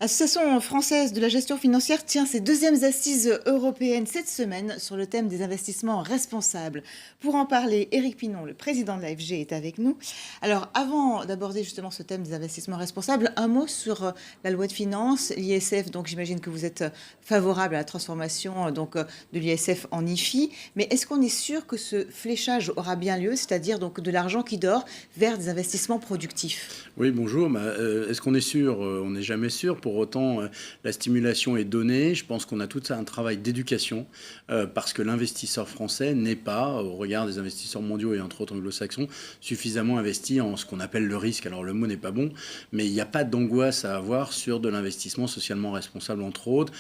L'Association française de la gestion financière tient ses deuxièmes assises européennes cette semaine sur le thème des investissements responsables. Pour en parler, Éric Pinon, le président de l'AFG, est avec nous. Alors, avant d'aborder justement ce thème des investissements responsables, un mot sur la loi de finances, l'ISF. Donc, j'imagine que vous êtes favorable à la transformation de l'ISF en IFI. Mais est-ce qu'on est sûr que ce fléchage aura bien lieu, c'est-à-dire donc de l'argent qui dort vers des investissements productifs? Oui, bonjour. Est-ce qu'on est sûr? On n'est jamais sûr. Pour autant, la stimulation est donnée. Je pense qu'on a tout un travail d'éducation parce que l'investisseur français n'est pas, au regard des investisseurs mondiaux et entre autres anglo-saxons, suffisamment investi en ce qu'on appelle le risque. Alors le mot n'est pas bon, mais il n'y a pas d'angoisse à avoir sur de l'investissement socialement responsable, entre autres,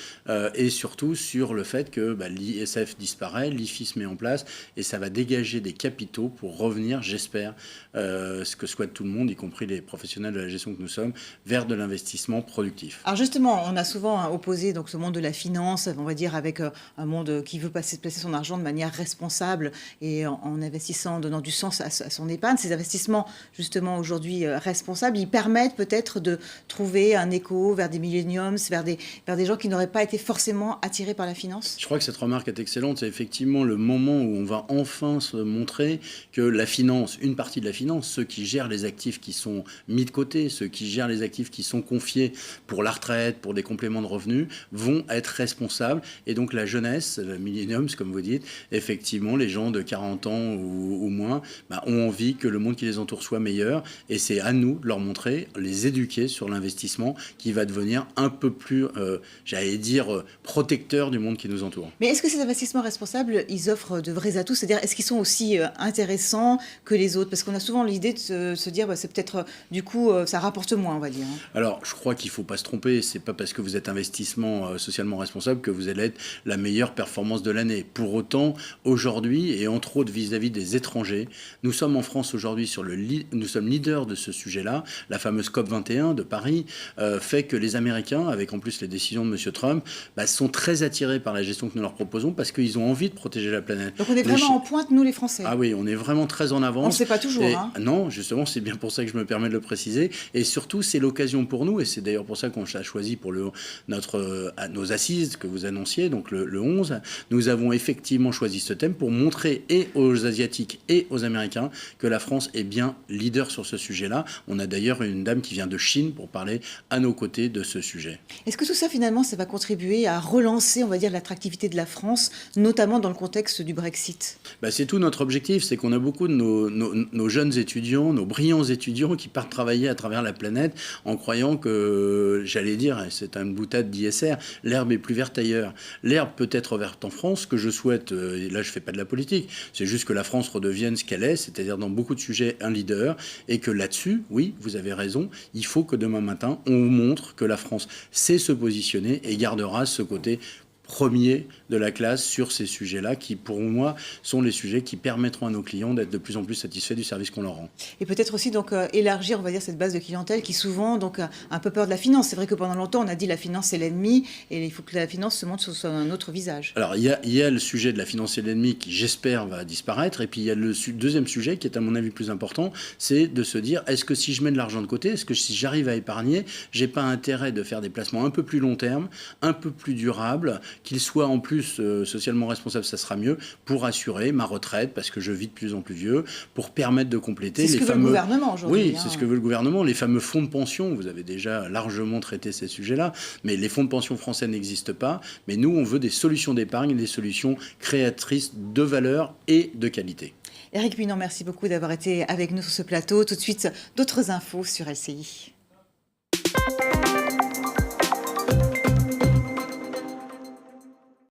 et surtout sur le fait que l'ISF disparaît, l'IFI se met en place et ça va dégager des capitaux pour revenir, j'espère, ce que souhaite tout le monde, y compris les professionnels de la gestion que nous sommes, vers de l'investissement productif. Alors justement, on a souvent opposé donc ce monde de la finance, on va dire, avec un monde qui veut placer son argent de manière responsable et en investissant, en donnant du sens à son épargne. Ces investissements, justement, aujourd'hui responsables, ils permettent peut-être de trouver un écho vers des millenniums, vers des gens qui n'auraient pas été forcément attirés par la finance. Je crois que cette remarque est excellente. C'est effectivement le moment où on va enfin se montrer que la finance, une partie de la finance, ceux qui gèrent les actifs qui sont mis de côté, ceux qui gèrent les actifs qui sont confiés pour la retraite, pour des compléments de revenus, vont être responsables. Et donc la jeunesse, le millennium, comme vous dites, effectivement, les gens de 40 ans ou moins ont envie que le monde qui les entoure soit meilleur. Et c'est à nous de leur montrer, les éduquer sur l'investissement qui va devenir un peu plus, protecteur du monde qui nous entoure. Mais est-ce que ces investissements responsables, ils offrent de vrais atouts? C'est-à-dire, est-ce qu'ils sont aussi intéressants que les autres? Parce qu'on a souvent l'idée de se dire, c'est peut-être, du coup, ça rapporte moins, on va dire. Alors, je crois qu'il ne faut pas se tromper. C'est pas parce que vous êtes investissement socialement responsable que vous allez être la meilleure performance de l'année. Pour autant, aujourd'hui, et entre autres vis-à-vis des étrangers, nous sommes en France aujourd'hui nous sommes leaders de ce sujet-là. La fameuse COP 21 de Paris fait que les Américains, avec en plus les décisions de M. Trump, sont très attirés par la gestion que nous leur proposons parce qu'ils ont envie de protéger la planète. Donc on est vraiment en pointe, nous les Français. Ah oui, on est vraiment très en avance. On ne le sait pas toujours. Non, justement, c'est bien pour ça que je me permets de le préciser. Et surtout, c'est l'occasion pour nous, et c'est d'ailleurs pour ça qu'on a choisi pour nos assises que vous annonciez, donc le 11, nous avons effectivement choisi ce thème pour montrer et aux Asiatiques et aux Américains que la France est bien leader sur ce sujet-là. On a d'ailleurs une dame qui vient de Chine pour parler à nos côtés de ce sujet. Est-ce que tout ça, finalement, ça va contribuer à relancer, on va dire, l'attractivité de la France, notamment dans le contexte du Brexit? C'est tout notre objectif, c'est qu'on a beaucoup de nos jeunes étudiants, nos brillants étudiants qui partent travailler à travers la planète en croyant que, j'allais dire, c'est une boutade d'ISR, l'herbe est plus verte ailleurs. L'herbe peut être verte en France, ce que je souhaite, et là je ne fais pas de la politique, c'est juste que la France redevienne ce qu'elle est, c'est-à-dire dans beaucoup de sujets un leader, et que là-dessus, oui, vous avez raison, il faut que demain matin, on montre que la France sait se positionner et gardera ce côté premier de la classe sur ces sujets-là qui, pour moi, sont les sujets qui permettront à nos clients d'être de plus en plus satisfaits du service qu'on leur rend. Et peut-être aussi donc élargir, on va dire, cette base de clientèle qui souvent donc a un peu peur de la finance. C'est vrai que pendant longtemps, on a dit la finance c'est l'ennemi et il faut que la finance se montre sur un autre visage. Alors, il y a le sujet de la finance et l'ennemi qui, j'espère, va disparaître. Et puis, il y a le deuxième sujet qui est, à mon avis, plus important, c'est de se dire, est-ce que si je mets de l'argent de côté, est-ce que si j'arrive à épargner, j'ai pas intérêt de faire des placements un peu plus long terme, un peu plus durables, qu'ils soient en plus socialement responsables, ça sera mieux, pour assurer ma retraite, parce que je vis de plus en plus vieux, pour permettre de compléter les fameux... C'est ce que veut le gouvernement aujourd'hui. Oui, c'est ce que veut le gouvernement. Les fameux fonds de pension, vous avez déjà largement traité ces sujets-là, mais les fonds de pension français n'existent pas. Mais nous, on veut des solutions d'épargne, des solutions créatrices de valeur et de qualité. Éric Pinon, merci beaucoup d'avoir été avec nous sur ce plateau. Tout de suite, d'autres infos sur LCI.